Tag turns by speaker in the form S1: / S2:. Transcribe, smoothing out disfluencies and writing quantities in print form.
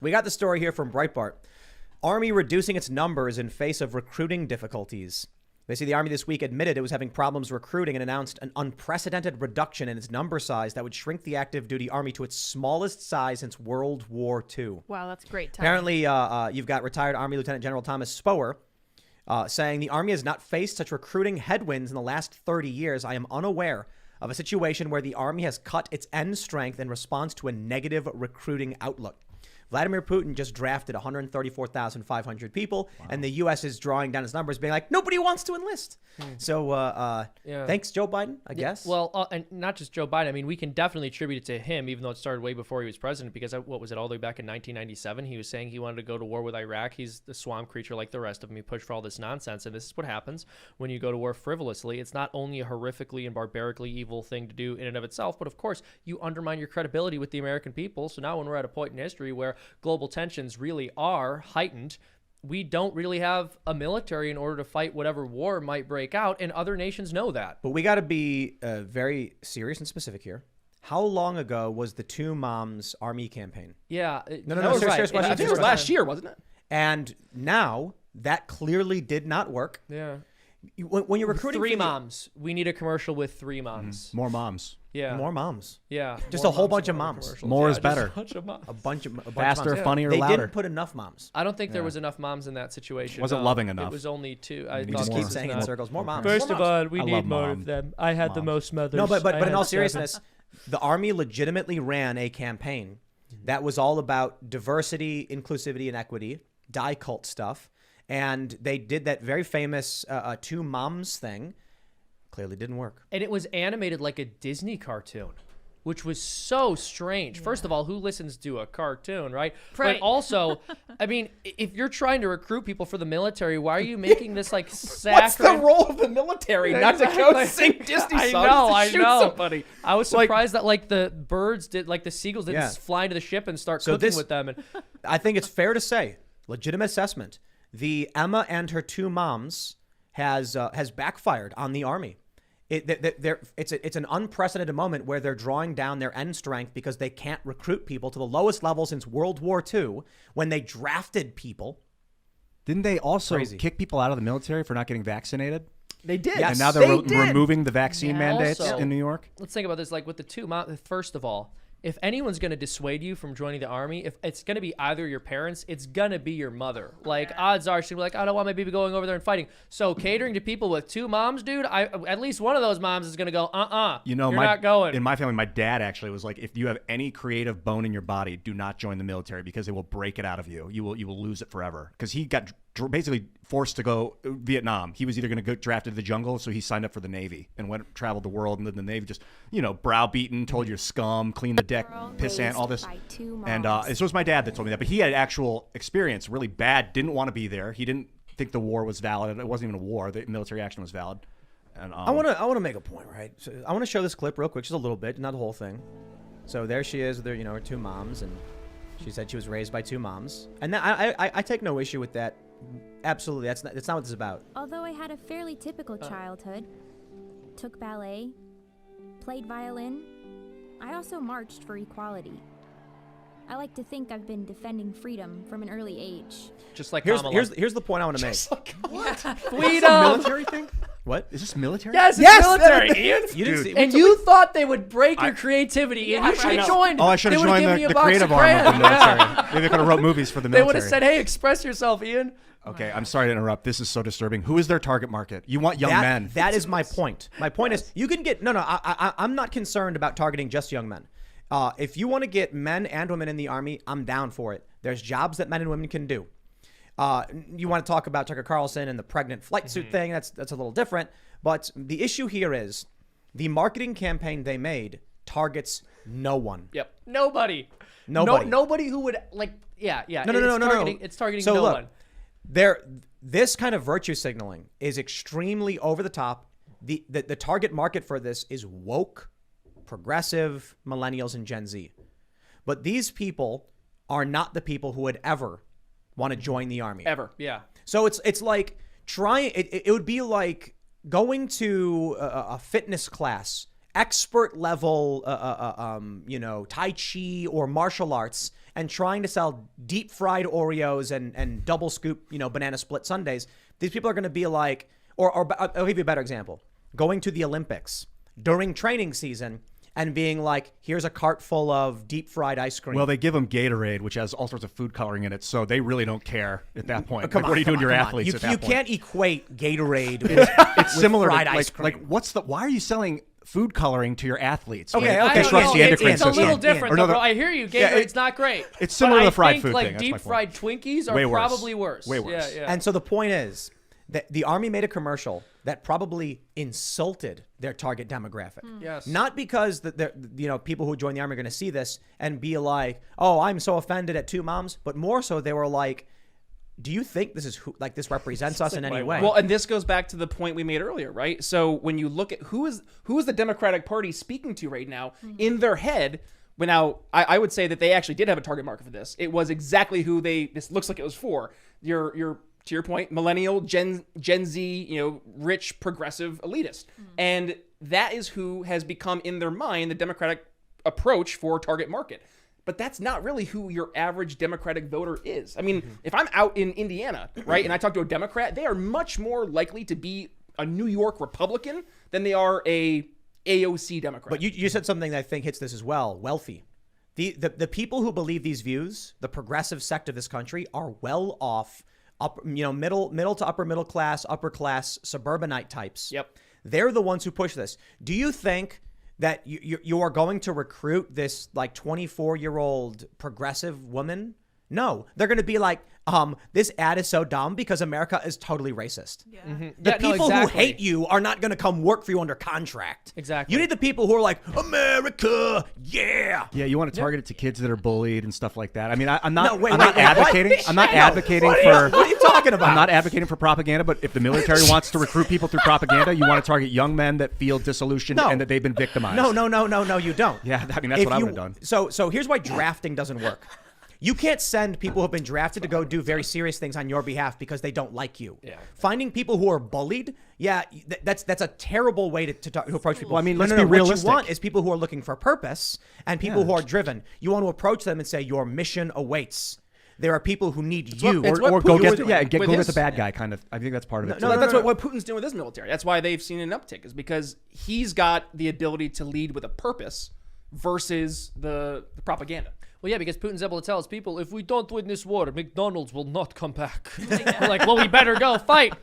S1: We got the story here from Breitbart. Army reducing its numbers in face of recruiting difficulties. They say the Army this week admitted it was having problems recruiting and announced an unprecedented reduction in its number size that would shrink the active duty Army to its smallest size since World War II.
S2: Wow, that's great.
S1: Apparently, you've got retired Army Lieutenant General Thomas Spoer saying the Army has not faced such recruiting headwinds in the last 30 years. I am unaware of a situation where the Army has cut its end strength in response to a negative recruiting outlook. Vladimir Putin just drafted 134,500 people, and the U.S. is drawing down its numbers, being like, nobody wants to enlist. So thanks, Joe Biden, I guess.
S3: Well, and not just Joe Biden. I mean, we can definitely attribute it to him, even though it started way before he was president, because what was it, all the way back in 1997? He was saying he wanted to go to war with Iraq. He's the swamp creature like the rest of them. He pushed for all this nonsense, and this is what happens when you go to war frivolously. It's not only a horrifically and barbarically evil thing to do in and of itself, but of course, you undermine your credibility with the American people. So now when we're at a point in history where global tensions really are heightened, we don't really have a military in order to fight whatever war might break out, and other nations know that.
S1: But we got to be very serious and specific here. How long ago was the Two Moms Army campaign?
S3: Yeah.
S1: No, serious question.
S4: I think it was last year, wasn't it?
S1: And now that clearly did not work.
S3: Yeah.
S1: When you're recruiting
S3: three moms, we need a commercial with three moms.
S5: More moms.
S3: Yeah.
S1: More moms.
S3: Yeah.
S1: Just
S3: more
S1: a whole
S3: moms
S1: bunch of
S3: and more
S1: moms.
S3: commercials.
S5: More
S3: Yeah,
S5: is
S3: just
S5: better.
S3: A bunch of moms.
S1: A bunch of
S5: Faster,
S1: moms.
S5: funnier,
S1: They
S5: louder.
S1: didn't put enough moms.
S3: I don't think there was enough moms in that situation.
S5: Wasn't loving enough.
S3: It was only two.
S5: You
S3: I
S5: need
S3: thought
S1: Just
S5: more.
S1: keep
S3: this
S1: saying
S3: was
S1: in
S3: not-
S1: circles, more moms.
S3: First
S1: More
S3: of
S1: moms.
S3: all, we
S5: I
S3: need
S5: love
S3: more
S5: mom.
S3: of them. I had the most mothers.
S1: No, but
S3: I
S1: in
S3: had
S1: all
S3: 7.
S1: seriousness, the Army legitimately ran a campaign that was all about diversity, inclusivity, and equity, die cult stuff. And they did that very famous Two Moms thing. Clearly didn't work.
S3: And it was animated like a Disney cartoon, which was so strange. First of all, who listens to a cartoon, right?
S2: Right.
S3: But also, I mean, if you're trying to recruit people for the military, why are you making this like saccharine?
S4: What's the role of the military? Not to go sing Disney
S3: I
S4: songs
S3: know,
S4: to
S3: I
S4: shoot
S3: know.
S4: somebody.
S3: I was surprised that like the birds did, like the seagulls didn't
S1: Yeah.
S3: fly into the ship and start
S1: So
S3: cooking
S1: this-
S3: with them. And
S1: I think it's fair to say, legitimate assessment, the Emma and her two moms has backfired on the Army. It's an unprecedented moment where they're drawing down their end strength because they can't recruit people to the lowest level since World War II when they drafted people.
S5: Didn't they also
S1: Crazy.
S5: kick people out of the military for not getting vaccinated?
S4: They did.
S1: Yes.
S5: And now they're
S4: They did.
S5: removing the vaccine mandates
S3: Also-
S5: in New York?
S3: let's think about this, like with the two moms. First of all, if anyone's going to dissuade you from joining the Army, if it's going to be either your parents, it's going to be your mother. Like, odds are she'll be like, I don't want my baby going over there and fighting. So catering to people with two moms, dude, at least one of those moms is going to go,
S5: You know,
S3: you're not going.
S5: in my family, my dad actually was like, if you have any creative bone in your body, do not join the military because it will break it out of you. You will lose it forever. Because he got basically forced to go Vietnam. He was either going to go drafted to the jungle, so he signed up for the Navy and traveled the world. And then the Navy just, browbeaten, told you're scum, clean the deck, pissant, all this. And so it was my dad that told me that. But he had actual experience, really bad, didn't want to be there. He didn't think the war was valid. It wasn't even a war. The military action was valid. And,
S1: I want to make a point, right? So I want to show this clip real quick, just a little bit, not the whole thing. So there she is with her, her two moms, and she said she was raised by two moms, and I take no issue with that. Absolutely, that's not what this is about.
S6: Although I had a fairly typical childhood, took ballet, played violin, I also marched for equality. I like to think I've been defending freedom from an early age.
S3: Just like
S1: Here's
S3: Kamala.
S1: here's the point I want to make.
S3: Freedom!
S5: military thing?
S1: What?
S5: Is this military?
S3: Yes, it's
S4: Yes,
S3: military, Ian.
S1: You didn't see,
S3: And you thought they would break your creativity, and you should have joined.
S5: Oh, I should have
S3: They would've
S5: joined
S3: given you
S5: the
S3: a box
S5: creative
S3: of
S5: arm of the
S3: crayons.
S5: military.
S3: Yeah.
S5: Maybe they could have wrote movies for the
S3: They
S5: military.
S3: would have said, "Hey, express yourself, Ian."
S5: Okay, I'm sorry to interrupt. This is so disturbing. Who is their target market? You want young men.
S1: That is my point. My point is you can get I'm not concerned about targeting just young men. If you want to get men and women in the Army, I'm down for it. There's jobs that men and women can do. You want to talk about Tucker Carlson and the pregnant flight suit thing? That's a little different. But the issue here is the marketing campaign they made targets no one.
S3: Yep. Nobody.
S1: Nobody.
S3: Nobody who would like. Yeah.
S1: No.
S3: It's targeting
S1: So
S3: no
S1: look,
S3: one.
S1: This kind of virtue signaling is extremely over the top. The target market for this is woke, progressive, millennials, and Gen Z. But these people are not the people who would ever want to join the Army.
S3: Ever. Yeah.
S1: So it's like trying. It would be like going to a fitness class, expert level, Tai Chi or martial arts, and trying to sell deep fried Oreos and double scoop, banana split sundaes, these people are going to be like, or I'll give you a better example. Going to the Olympics during training season and being like, here's a cart full of deep fried ice cream.
S5: Well, they give them Gatorade, which has all sorts of food coloring in it, so they really don't care at that point.
S1: Come
S5: Like,
S1: on,
S5: what are you
S1: come
S5: doing to
S1: on,
S5: your
S1: come on.
S5: athletes at that
S1: You
S5: point?
S1: can't equate Gatorade with,
S5: It's similar
S1: fried
S5: to
S1: ice cream.
S5: why are you selling food coloring to your athletes?
S1: Okay,
S5: When it
S1: okay,
S5: disrupts the
S1: Ian,
S5: endocrine
S3: It's a
S5: system.
S3: little different,
S5: Or
S3: though,
S5: no,
S3: bro. I hear you.
S5: Yeah,
S3: Gatorade's not great.
S5: it's similar
S3: But
S5: to the fried
S3: I think,
S5: food
S3: like,
S5: thing, that's my
S3: deep
S5: point.
S3: fried Twinkies are
S5: Way worse.
S3: probably worse.
S5: Way worse.
S3: Yeah.
S1: And so the point is that the Army made a commercial that probably insulted their target demographic.
S3: Yes.
S1: Not because people who join the Army are going to see this and be like, "Oh, I'm so offended at two moms," but more so they were like, "Do you think this is this represents us in any way?"
S4: Well, and this goes back to the point we made earlier, right? So when you look at who is the Democratic Party speaking to right now in their head. But now I would say that they actually did have a target market for this. It was exactly who this looks like it was for. Your to your point, millennial, Gen Z, rich, progressive, elitist. And that is who has become in their mind the Democratic approach for target market. But that's not really who your average Democratic voter is. I mean, if I'm out in Indiana, right, and I talk to a Democrat, they are much more likely to be a New York Republican than they are a AOC Democrat.
S1: But you said something that I think hits this as well. Wealthy. The people who believe these views, the progressive sect of this country, are well off, middle to upper middle class, upper class suburbanite types.
S4: Yep.
S1: They're the ones who push this. Do you think that you are going to recruit this 24-year-old progressive woman? No, they're going to be like, this ad is so dumb because America is totally racist.
S2: Yeah.
S1: The
S3: Yeah, no,
S1: people
S3: exactly.
S1: who hate you are not going to come work for you under contract.
S3: Exactly.
S1: You need the people who are like, America, yeah.
S5: Yeah, you want to target it to kids that are bullied and stuff like that. I mean, I'm not.
S1: No, wait,
S5: I'm
S1: wait,
S5: not
S1: wait,
S5: advocating.
S1: what?
S5: I'm not
S1: No,
S5: advocating
S1: what
S5: for.
S1: are you talking about?
S5: I'm not advocating for propaganda, but if the military wants to recruit people through propaganda, you want to target young men that feel disillusioned
S1: No.
S5: and that they've been victimized.
S1: No, you don't.
S5: Yeah, I mean that's what I would have done.
S1: So here's why drafting doesn't work. You can't send people who've been drafted to go do very serious things on your behalf because they don't like you.
S3: Yeah.
S1: Finding people who are bullied, that's a terrible way to approach people.
S5: Well, I mean,
S1: No,
S5: let's
S1: no,
S5: be
S1: no.
S5: realistic.
S1: What you want is people who are looking for purpose and people who are driven. You want to approach them and say, your mission awaits. There are people who need you.
S4: it's what
S5: Or go
S4: Putin
S5: get
S4: was doing with
S5: go get
S4: his-
S5: the bad guy kind of. I think that's part of it.
S1: No,
S5: too.
S4: that's what Putin's doing with his military. That's why they've seen an uptick, is because he's got the ability to lead with a purpose versus the propaganda.
S3: Well, yeah, because Putin's able to tell his people, if we don't win this war, McDonald's will not come back. We're like, well, we better go fight.